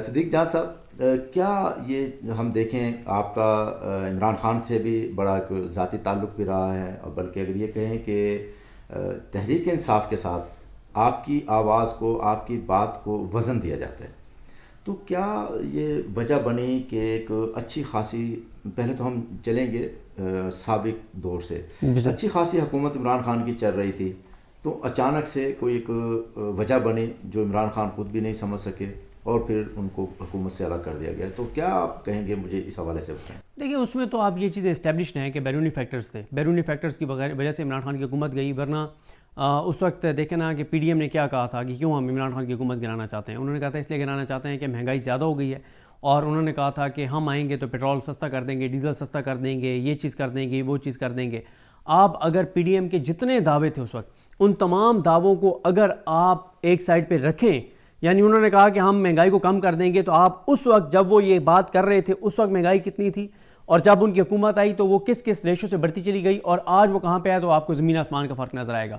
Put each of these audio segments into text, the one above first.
صدیق جان صاحب، کیا یہ ہم دیکھیں آپ کا عمران خان سے بھی بڑا ایک ذاتی تعلق بھی رہا ہے، اور بلکہ اگر یہ کہیں کہ تحریک انصاف کے ساتھ آپ کی آواز کو، آپ کی بات کو وزن دیا جاتا ہے، تو کیا یہ وجہ بنی کہ ایک اچھی خاصی، پہلے تو ہم چلیں گے سابق دور سے، اچھی خاصی حکومت عمران خان کی چل رہی تھی، تو اچانک سے کوئی ایک وجہ بنی جو عمران خان خود بھی نہیں سمجھ سکے، اور پھر ان کو حکومت سے الگ کر دیا گیا؟ تو کیا آپ کہیں گے؟ مجھے اس حوالے سے بتائیں۔ دیکھیے اس میں تو آپ یہ چیزیں اسٹیبلشڈ ہیں کہ بیرونی فیکٹرز تھے، بیرونی فیکٹرز کی وجہ سے عمران خان کی حکومت گئی، ورنہ اس وقت دیکھیں نا کہ پی ڈی ایم نے کیا کہا تھا کہ کیوں ہم عمران خان کی حکومت گرانا چاہتے ہیں۔ انہوں نے کہا تھا اس لیے گرانا چاہتے ہیں کہ مہنگائی زیادہ ہو گئی ہے، اور انہوں نے کہا تھا کہ ہم آئیں گے تو پیٹرول سستا کر دیں گے، ڈیزل سستا کر دیں گے، یہ چیز کر دیں گے، وہ چیز کر دیں گے۔ آپ اگر پی ڈی ایم کے جتنے دعوے تھے اس وقت، ان تمام دعووں کو اگر آپ ایک سائڈ پہ رکھیں، یعنی انہوں نے کہا کہ ہم مہنگائی کو کم کر دیں گے، تو آپ اس وقت جب وہ یہ بات کر رہے تھے اس وقت مہنگائی کتنی تھی، اور جب ان کی حکومت آئی تو وہ کس کس ریشو سے بڑھتی چلی گئی، اور آج وہ کہاں پہ ہے، تو آپ کو زمین آسمان کا فرق نظر آئے گا۔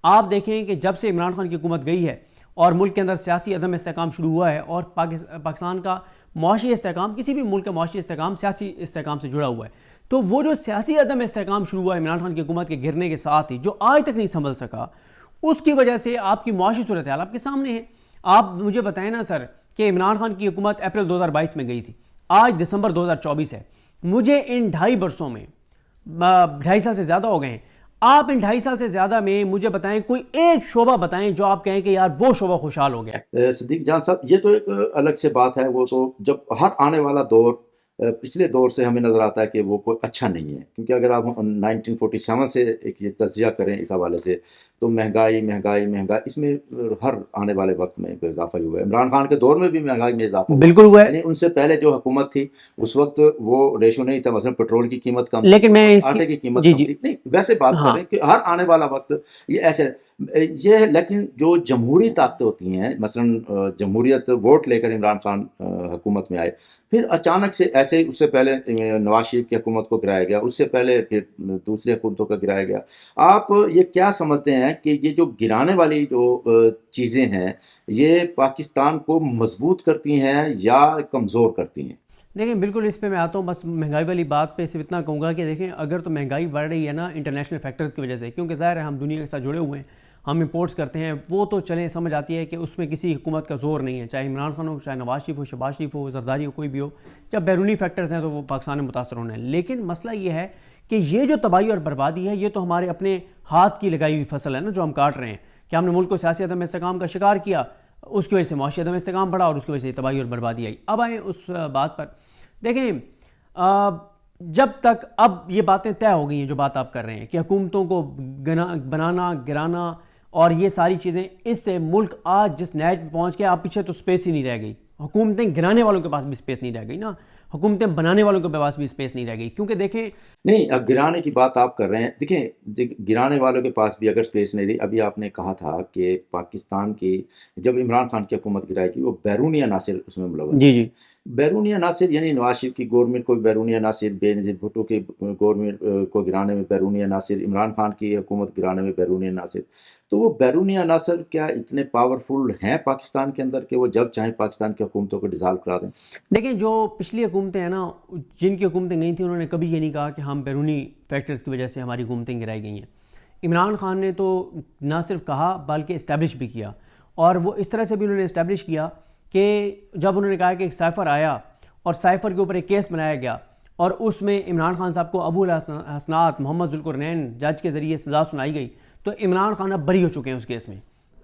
آپ دیکھیں کہ جب سے عمران خان کی حکومت گئی ہے اور ملک کے اندر سیاسی عدم استحکام شروع ہوا ہے، اور پاکستان کا معاشی استحکام، کسی بھی ملک کا معاشی استحکام سیاسی استحکام سے جڑا ہوا ہے، تو وہ جو سیاسی عدم استحکام شروع ہوا ہے عمران خان کی حکومت کے گرنے کے ساتھ ہی، جو آج تک نہیں سنبھل سکا، اس کی وجہ سے آپ کی معاشی صورتحال آپ کے سامنے ہے۔ آپ مجھے بتائیں نا سر کہ عمران خان کی حکومت اپریل 2022 میں گئی تھی، آج دسمبر 2024 ہے، مجھے ان 2.5 برسوں میں 2.5 سال سے زیادہ ہو گئے ہیں، آپ ان 2.5 سال سے زیادہ میں مجھے بتائیں کوئی ایک شعبہ بتائیں جو آپ کہیں کہ یار وہ شعبہ خوشحال ہو گیا۔ صدیق جان صاحب، یہ تو ایک الگ سے بات ہے، وہ تو جب ہر آنے والا دور پچھلے دور سے ہمیں نظر آتا ہے کہ وہ کوئی اچھا نہیں ہے، کیونکہ اگر آپ 1947 سے ایک یہ تجزیہ کریں اس حوالے سے، تو مہنگائی مہنگائی مہنگائی، اس میں ہر آنے والے وقت میں ایک اضافہ ہی ہوا ہے۔ عمران خان کے دور میں بھی مہنگائی میں اضافہ ہوا، بالکل ہوا ہے، یعنی ان سے پہلے جو حکومت تھی اس وقت وہ ریشو نہیں تھا، مثلا پیٹرول کی قیمت کم تھی، لیکن میں اس آٹے کی قیمت جی کم جی تھی، نہیں ویسے بات کر ہاں رہے ہیں کہ ہر آنے والا وقت یہ ایسے یہ ہے۔ لیکن جو جمہوری طاقتیں ہوتی ہیں، مثلا جمہوریت ووٹ لے کر عمران خان حکومت میں آئے، پھر اچانک سے ایسے ہی، اس سے پہلے نواز شریف کی حکومت کو گرایا گیا، اس سے پہلے پھر دوسری حکومتوں کا گرایا گیا۔ آپ یہ کیا سمجھتے ہیں کہ یہ جو گرانے والی جو چیزیں ہیں، یہ پاکستان کو مضبوط کرتی ہیں یا کمزور کرتی ہیں؟ دیکھیں بالکل اس پہ میں آتا ہوں، بس مہنگائی والی بات پہ صرف اتنا کہوں گا کہ دیکھیں اگر تو مہنگائی بڑھ رہی ہے نا انٹرنیشنل فیکٹرز کی وجہ سے، کیونکہ ظاہر ہے ہم دنیا کے ساتھ جڑے ہوئے ہیں، ہم امپورٹس کرتے ہیں، وہ تو چلیں سمجھ آتی ہے کہ اس میں کسی حکومت کا زور نہیں ہے، چاہے عمران خان ہو، چاہے نواز شریف ہو، شہباز شریف ہو، زرداری ہو، کوئی بھی ہو، جب بیرونی فیکٹرز ہیں تو وہ پاکستان میں متاثر ہونے ہیں۔ لیکن مسئلہ یہ ہے کہ یہ جو تباہی اور بربادی ہے، یہ تو ہمارے اپنے ہاتھ کی لگائی ہوئی فصل ہے نا جو ہم کاٹ رہے ہیں، کہ ہم نے ملک کو سیاسی عدم استحکام کا شکار کیا، اس کی وجہ سے معاشی عدم استحکام بڑھا، اور اس کی وجہ سے تباہی اور بربادی آئی۔ اب آئیں اس بات پر، دیکھیں جب تک اب یہ باتیں طے ہو گئی ہیں جو بات آپ کر رہے ہیں کہ حکومتوں کو بنانا گرانا اور یہ ساری چیزیں، اس سے ملک آج جس نیج پہ پہنچ گیا، آپ پیچھے تو سپیس ہی نہیں رہ گئی، حکومتیں گرانے والوں کے پاس بھی سپیس نہیں رہ گئی نا، حکومتیں بنانے والوں کے پاس بھی سپیس نہیں رہ گئی، کیونکہ دیکھیں نہیں، اب گرانے کی بات آپ کر رہے ہیں، دیکھیں گرانے والوں کے پاس بھی اگر سپیس نہیں رہی، ابھی آپ نے کہا تھا کہ پاکستان کی جب عمران خان کی حکومت گرائی گی، وہ بیرونی عناصر اس میں ملوث جی تھے۔ جی بیرونی عناصر یعنی نواز شریف کی گورنمنٹ کو بیرونی عناصر، بے نظیر بھٹو کی گورنمنٹ کو گرانے میں بیرونی عناصر، عمران خان کی حکومت گرانے میں بیرونی عناصر، تو وہ بیرونی عناصر کیا اتنے پاورفل ہیں پاکستان کے اندر کہ وہ جب چاہیں پاکستان کی حکومتوں کو ڈیزالو کرا دیں؟ دیکھیں جو پچھلی حکومتیں ہیں نا، جن کی حکومتیں گئی تھیں، انہوں نے کبھی یہ نہیں کہا کہ ہم بیرونی فیکٹرز کی وجہ سے ہماری حکومتیں گرائی گئی ہیں۔ عمران خان نے تو نہ صرف کہا بلکہ اسٹیبلش بھی کیا، اور وہ اس طرح سے بھی انہوں نے اسٹیبلش کیا کہ جب انہوں نے کہا کہ ایک سائفر آیا اور سائفر کے اوپر ایک کیس بنایا گیا، اور اس میں عمران خان صاحب کو ابو الحسنات محمد ذوالقرنین جج کے ذریعے سزا سنائی گئی، تو عمران خان اب بری ہو چکے ہیں اس کیس میں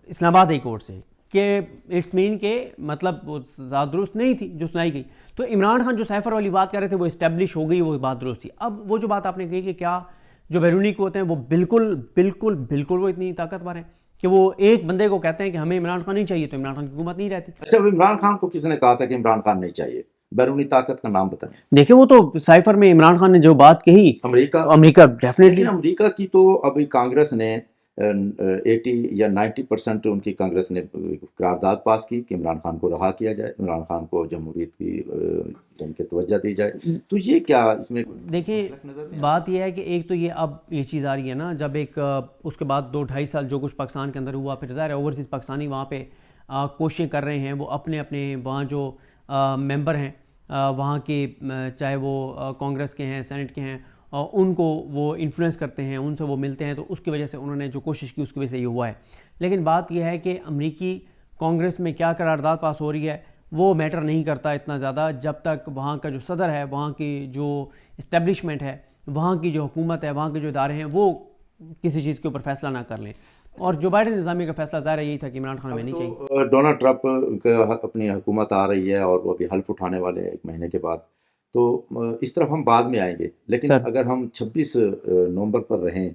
اسلام آباد ہائی کورٹ سے، کہ اٹس مین کہ مطلب وہ سزا درست نہیں تھی جو سنائی گئی، تو عمران خان جو سائفر والی بات کر رہے تھے وہ اسٹیبلش ہو گئی، وہ بات درست تھی۔ اب وہ جو بات آپ نے کہی کہ کیا جو بیرونی قوتیں ہیں وہ بالکل بالکل بالکل وہ اتنی طاقتور ہیں کہ وہ ایک بندے کو کہتے ہیں کہ ہمیں عمران خان نہیں چاہیے تو عمران خان کی حکومت نہیں رہتی۔ اچھا، عمران خان کو کس نے کہا تھا کہ عمران خان نہیں چاہیے؟ بیرونی طاقت کا نام بتائیں۔ دیکھیں وہ تو سائفر میں عمران خان نے جو بات کہی، امریکہ؟ امریکہ ڈیفینیٹلی، لیکن امریکہ کی تو ابھی کانگریس نے 80 یا 90% ان کی کانگریس نے قرارداد پاس کی کہ عمران خان کو رہا کیا جائے، عمران خان کو جمہوریت کی ان کے توجہ دی جائے، تو یہ کیا اس میں دیکھیں بات یہ ہے کہ ایک تو یہ اب یہ چیز آ رہی ہے نا، جب ایک اس کے بعد 2-2.5 سال جو کچھ پاکستان کے اندر ہوا، پھر ظاہر ہے اوورسیز پاکستانی وہاں پہ کوششیں کر رہے ہیں، وہ اپنے وہاں جو ممبر ہیں وہاں کے، چاہے وہ کانگریس کے ہیں، سینٹ کے ہیں، ان کو وہ انفلوئنس کرتے ہیں، ان سے وہ ملتے ہیں، تو اس کی وجہ سے انہوں نے جو کوشش کی اس کی وجہ سے یہ ہوا ہے. لیکن بات یہ ہے کہ امریکی کانگریس میں کیا قرارداد پاس ہو رہی ہے وہ میٹر نہیں کرتا اتنا زیادہ، جب تک وہاں کا جو صدر ہے، وہاں کی جو اسٹیبلشمنٹ ہے، وہاں کی جو حکومت ہے، وہاں کے جو ادارے ہیں، وہ کسی چیز کے اوپر فیصلہ نہ کر لیں. اور جو بائیڈن نظامیہ کا فیصلہ ظاہر یہی تھا کہ عمران خان ہمیں نہیں چاہیے. تو ڈونلڈ ٹرمپ کا اپنی حکومت آ رہی ہے اور وہ ابھی حلف اٹھانے والے ہیں 1 مہینے کے بعد، تو اس طرف ہم بعد میں آئیں گے. لیکن سر اگر ہم 26 نومبر پر رہیں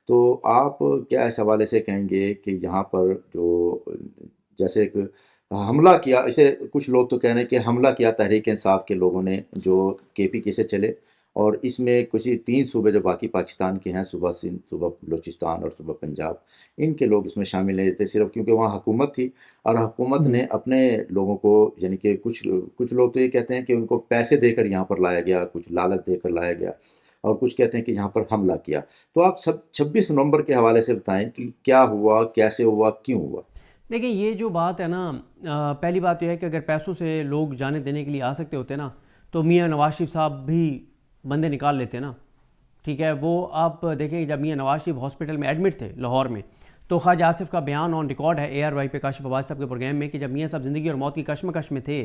تو آپ کیا اس حوالے سے کہیں گے کہ یہاں پر جو جیسے ایک حملہ کیا، اسے کچھ لوگ تو کہہ رہے ہیں کہ حملہ کیا تحریک انصاف کے لوگوں نے جو KPK سے چلے، اور اس میں کسی 3 صوبے جو باقی پاکستان کے ہیں، صوبہ سندھ، صوبہ بلوچستان اور صوبہ پنجاب، ان کے لوگ اس میں شامل نہیں تھے، صرف کیونکہ وہاں حکومت تھی اور حکومت نے اپنے لوگوں کو، یعنی کہ کچھ لوگ تو یہ کہتے ہیں کہ ان کو پیسے دے کر یہاں پر لایا گیا، کچھ لالچ دے کر لایا گیا، اور کچھ کہتے ہیں کہ یہاں پر حملہ کیا. تو آپ 26 نومبر کے حوالے سے بتائیں کہ کیا ہوا، کیسے ہوا، کیوں ہوا؟ دیکھیں یہ جو بات ہے نا، پہلی بات یہ ہے کہ اگر پیسوں سے لوگ جانے دینے کے لیے آ سکتے ہوتے نا تو میاں نواز شریف صاحب بھی بندے نکال لیتے نا. ٹھیک ہے، وہ آپ دیکھیں جب میاں نواز شریف ہاسپٹل میں ایڈمٹ تھے لاہور میں، تو خواجہ آصف کا بیان آن ریکارڈ ہے ARY پہ کاشف عباس صاحب کے پروگرام میں کہ جب میاں صاحب زندگی اور موت کی کشمکش میں تھے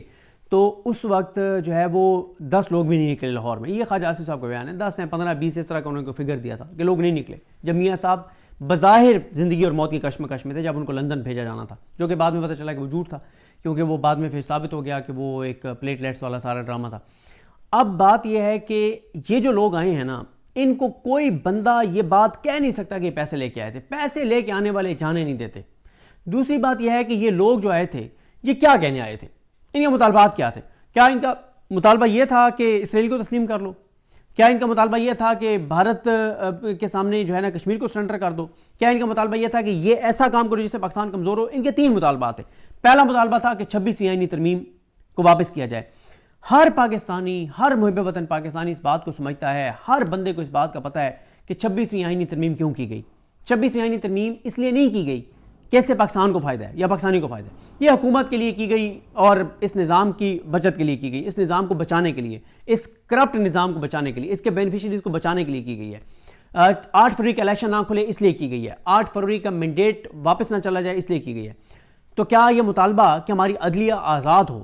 تو اس وقت جو ہے وہ 10 لوگ بھی نہیں نکلے لاہور میں. یہ خواجہ آصف صاحب کا بیان ہے، 10 ہیں، 15، 20 اس طرح کا انہوں نے فگر دیا تھا کہ لوگ نہیں نکلے جب میاں صاحب بظاہر زندگی اور موت کی کشمکش میں تھے، جب ان کو لندن بھیجا جانا تھا، جو کہ بعد میں پتہ چلا کہ وہ جھوٹ تھا، کیونکہ وہ بعد میں پھر ثابت ہو گیا کہ وہ ایک پلیٹلیٹس والا سارا ڈرامہ تھا. اب بات یہ ہے کہ یہ جو لوگ آئے ہیں نا، ان کو کوئی بندہ یہ بات کہہ نہیں سکتا کہ پیسے لے کے آئے تھے. پیسے لے کے آنے والے جانے نہیں دیتے. دوسری بات یہ ہے کہ یہ لوگ جو آئے تھے یہ کیا کہنے آئے تھے، ان کے مطالبات کیا تھے؟ کیا ان کا مطالبہ یہ تھا کہ اسرائیل کو تسلیم کر لو؟ کیا ان کا مطالبہ یہ تھا کہ بھارت کے سامنے جو ہے نا کشمیر کو سرنڈر کر دو؟ کیا ان کا مطالبہ یہ تھا کہ یہ ایسا کام کرو جس سے پاکستان کمزور ہو؟ ان کے 3 مطالبات ہیں. پہلا مطالبہ تھا کہ 26ویں آئینی ترمیم کو واپس کیا جائے. ہر پاکستانی، ہر محب وطن پاکستانی اس بات کو سمجھتا ہے، ہر بندے کو اس بات کا پتہ ہے کہ 26ویں آئینی ترمیم کیوں کی گئی. 26ویں آئینی ترمیم اس لیے نہیں کی گئی کہ اس سے پاکستان کو فائدہ ہے یا پاکستانی کو فائدہ ہے. یہ حکومت کے لیے کی گئی اور اس نظام کی بچت کے لیے کی گئی، اس نظام کو بچانے کے لیے، اس کرپٹ نظام کو بچانے کے لیے، اس کے بینیفیشریز کو بچانے کے لیے کی گئی ہے. 8 فروری کا الیکشن نہ کھلے اس لیے کی گئی ہے. 8 فروری کا مینڈیٹ واپس نہ چلا جائے اس لیے کی گئی ہے. تو کیا یہ مطالبہ کہ ہماری عدلیہ آزاد ہو،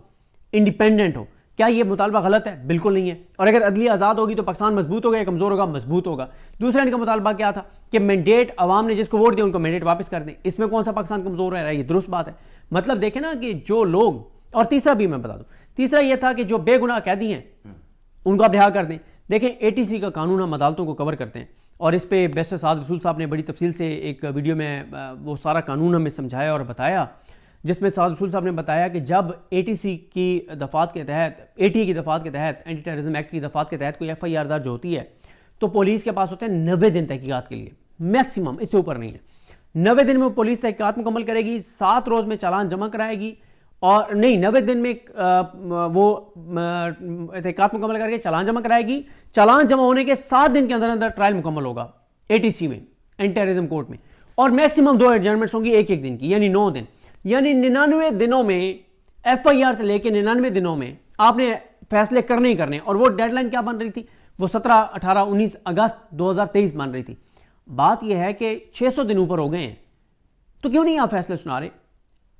انڈیپینڈنٹ ہو، کیا یہ مطالبہ غلط ہے؟ بالکل نہیں ہے. اور اگر عدلیہ آزاد ہوگی تو پاکستان مضبوط ہوگا یا کمزور ہوگا؟ مضبوط ہوگا. دوسرا ان کا مطالبہ کیا تھا کہ مینڈیٹ عوام نے جس کو ووٹ دیا ان کو مینڈیٹ واپس کر دیں. اس میں کون سا پاکستان کمزور ہے؟ یہ درست بات ہے. مطلب دیکھیں نا کہ جو لوگ، اور تیسرا بھی میں بتا دوں، تیسرا یہ تھا کہ جو بے گناہ قیدی ہیں ان کو آپ رہا کر دیں. دیکھیں ATC کا قانون ہم عدالتوں کو کور کرتے ہیں اور اس پہ بیسٹر سعد رسول صاحب نے بڑی تفصیل سے ایک ویڈیو میں وہ سارا قانون ہمیں سمجھایا اور بتایا، جس میں سعد رسول صاحب نے بتایا کہ جب ATC کی دفعات کے تحت، ATA کی دفعات کے تحت، اینٹی ٹیررزم ایکٹ کی دفعات کے تحت کوئی FIR درج ہوتی ہے تو پولیس کے پاس ہوتے ہیں 90 دن تحقیقات کے لیے، میکسیمم، اس سے اوپر نہیں ہے. 90 دن میں پولیس تحقیقات مکمل کرے گی، 7 روز میں چالان جمع کرائے گی، اور نہیں 90 دن میں وہ تحقیقات مکمل کر کے چالان جمع کرائے گی. چالان جمع ہونے کے 7 دن کے اندر اندر ٹرائل مکمل ہوگا ATC میں، اینٹی ٹیررزم کورٹ میں، اور میکسیمم 2 ایڈجرنمنٹس ہوں گی ایک دن کی، یعنی 9 دن. یعنی 99 دنوں میں FIR سے لے کے 99 دنوں میں آپ نے فیصلے کرنے ہی کرنے. اور وہ ڈیڈ لائن کیا بن رہی تھی؟ وہ 17، 18، 19 اگست 2023 بن رہی تھی. بات یہ ہے کہ 600 دن اوپر ہو گئے ہیں، تو کیوں نہیں آپ فیصلے سنا رہے؟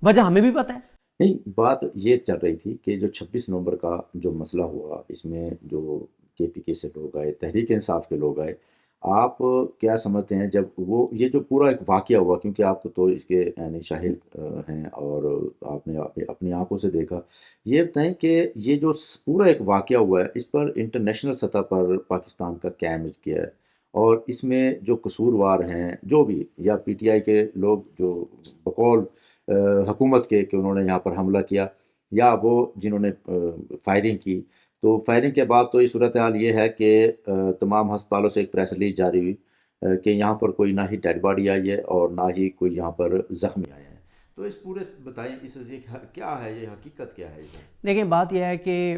وجہ ہمیں بھی پتہ ہے. نہیں، بات یہ چل رہی تھی کہ جو 26 نومبر کا جو مسئلہ ہوا، اس میں جو KPK سے لوگ آئے، تحریک انصاف کے لوگ آئے، آپ کیا سمجھتے ہیں جب وہ یہ جو پورا ایک واقعہ ہوا، کیونکہ آپ تو اس کے یعنی شاہد ہیں اور آپ نے اپنی آنکھوں سے دیکھا، یہ بتائیں کہ یہ جو پورا ایک واقعہ ہوا ہے، اس پر انٹرنیشنل سطح پر پاکستان کا کیا امیج کیا ہے، اور اس میں جو قصوروار ہیں، جو بھی، یا PTI کے لوگ جو بقول حکومت کے کہ انہوں نے یہاں پر حملہ کیا، یا وہ جنہوں نے فائرنگ کی، تو فائرنگ کے بعد تو یہ صورتحال یہ ہے کہ تمام ہسپتالوں سے ایک پریس ریلیز جاری ہوئی کہ یہاں پر کوئی نہ ہی ڈیڈ باڈی آئی ہے اور نہ ہی کوئی یہاں پر زخمی آئے ہیں. تو اس پورے بتائیں، اس کیا ہے، یہ حقیقت کیا ہے؟ دیکھیں بات یہ ہے کہ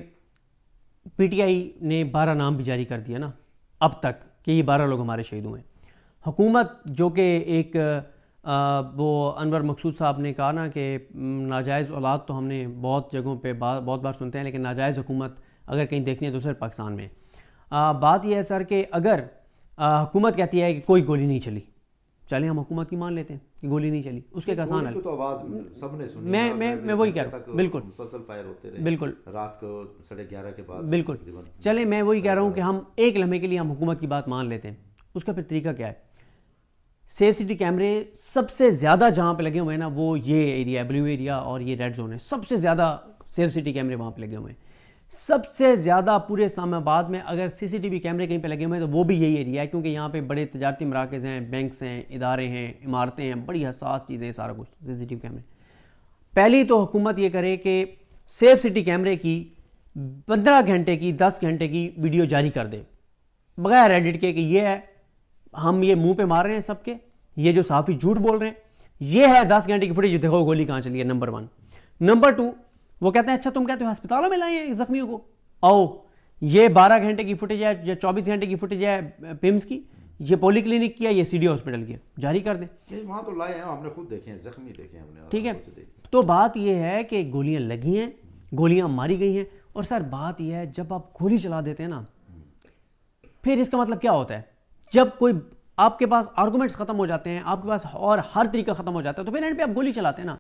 PTI نے 12 نام بھی جاری کر دیا نا اب تک کہ یہ 12 لوگ ہمارے شہید ہوئے ہیں. حکومت جو کہ ایک وہ انور مقصود صاحب نے کہا نا کہ ناجائز اولاد تو ہم نے بہت جگہوں پہ بہت بار سنتے ہیں، لیکن ناجائز حکومت اگر کہیں دیکھنی ہے تو صرف پاکستان میں۔ بات یہ ہے سر کہ اگر حکومت کہتی ہے کہ کوئی گولی نہیں چلی، چلیں ہم حکومت کی مان لیتے ہیں کہ گولی نہیں چلی، اس کے ایک آسان حل، تو آواز سب نے سنی، میں وہی کہہ رہا ہوں، بالکل مسلسل فائر ہوتے رہے، بالکل رات کو 11:30 کے بعد، بالکل، چلیں میں وہی کہہ رہا ہوں کہ ہم ایک لمحے کے لیے ہم حکومت کی بات مان لیتے ہیں، اس کا پھر طریقہ کیا ہے؟ سیف سٹی کیمرے سب سے زیادہ جہاں پہ لگے ہوئے ہیں نا وہ یہ ایریا ہے، بلیو ایریا اور یہ ریڈ زون ہے، سب سے زیادہ سیف سٹی کیمرے وہاں پہ لگے ہوئے ہیں، سب سے زیادہ پورے اسلام آباد میں اگر سی سی ٹی وی کیمرے کہیں پہ لگے ہوئے ہیں تو وہ بھی یہی ایریا ہے، کیونکہ یہاں پہ بڑے تجارتی مراکز ہیں، بینکس ہیں، ادارے ہیں، عمارتیں ہیں، بڑی حساس چیزیں ہیں، سارا کچھ سی سی ٹی وی کیمرے۔ پہلی تو حکومت یہ کرے کہ سیف سٹی کیمرے کی 15 گھنٹے کی 10 گھنٹے کی ویڈیو جاری کر دے، بغیر ایڈٹ کے، کہ یہ ہے، ہم یہ منہ پہ مار رہے ہیں سب کے، یہ جو صحافی جھوٹ بول رہے ہیں، یہ ہے 10 گھنٹے کی فوٹیج، دیکھو گولی کہاں چلی ہے، نمبر 1۔ نمبر 2، وہ کہتے ہیں اچھا تم کہتے ہو ہسپتالوں میں لائے ہیں زخمیوں کو، آؤ یہ 12 گھنٹے کی فوٹیج ہے یا 24 گھنٹے کی فوٹیج ہے پمس کی، یہ پولی کلینک کی ہے، یہ سی ڈی ہاسپٹل کی ہے، جاری کر دیں۔ وہاں تو لائے ہیں، ہم نے خود دیکھے ہیں، زخمی دیکھے ہیں ہم نے، ٹھیک ہے، تو بات یہ ہے کہ گولیاں لگی ہیں، گولیاں ماری گئی ہیں، اور سر بات یہ ہے جب آپ گولی چلا دیتے ہیں نا، پھر اس کا مطلب کیا ہوتا ہے؟ جب کوئی آپ کے پاس آرگومنٹس ختم ہو جاتے ہیں، آپ کے پاس اور ہر طریقہ ختم ہو جاتا ہے، تو پھر اینڈ پہ آپ گولی چلاتے ہیں نا۔